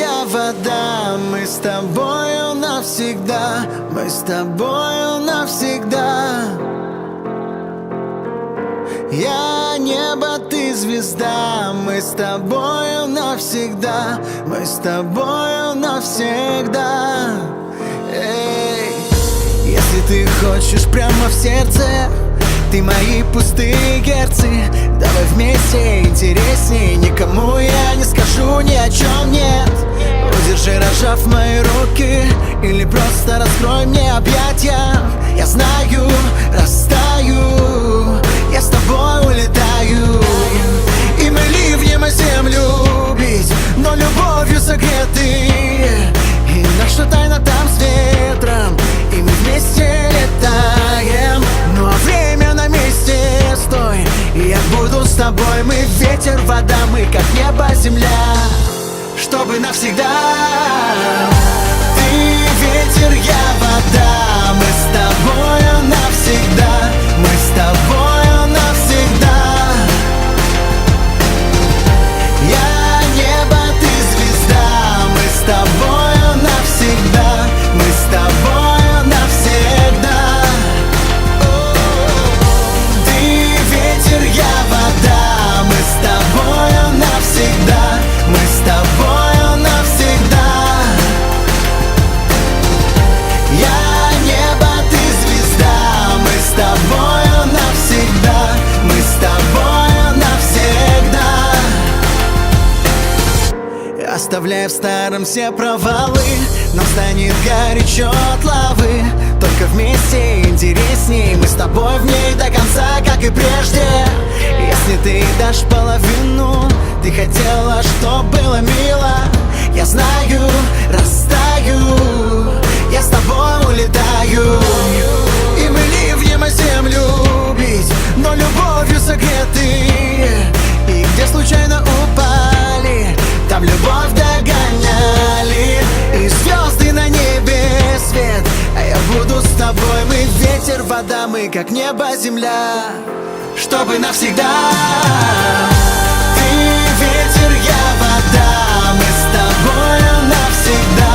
я вода, мы с тобою навсегда, мы с тобою навсегда. Я небо, ты звезда, мы с тобою навсегда, мы с тобою навсегда. Эй. Если ты хочешь прямо в сердце, ты мои пустые герцы, давай вместе интересней. Никому я не скажу ни о чем нет. Удержи, разжав мои руки, или просто раскрой мне объятия. Я знаю, растаю, я с тобой улетаю. И мы ливнем о землю бить, но любовью согреты. И наша тайна там с ветром, и мы вместе летаем. Ну а время на месте, стой, и я буду с тобой. Мы ветер, вода, мы как небо, земля, чтобы навсегда. Ты ветер, я вода, мы с тобою навсегда, мы с тобою навсегда. Я небо, ты звезда, мы с тобою навсегда, мы с тобою навсегда. Ты ветер, я вода, мы с тобою навсегда, мы с тобою навсегда. Я небо, ты звезда, мы с тобою навсегда, мы с тобою навсегда. Оставляя в старом все провалы, нам станет горячо от лавы. Только вместе интересней, мы с тобой в ней до конца, как и прежде. Если ты дашь половину, ты хотела, чтоб было мило. Я знаю, растаю, я с тобой улетаю. И мы ливнем о землю бить, но любовью согреты. И где случайно упали, там любовь догоняли. И звезды на небе свет, а я буду с тобой. Мы ветер, вода, мы как небо, земля, чтобы навсегда. Ты ветер, я вода, мы с тобою навсегда.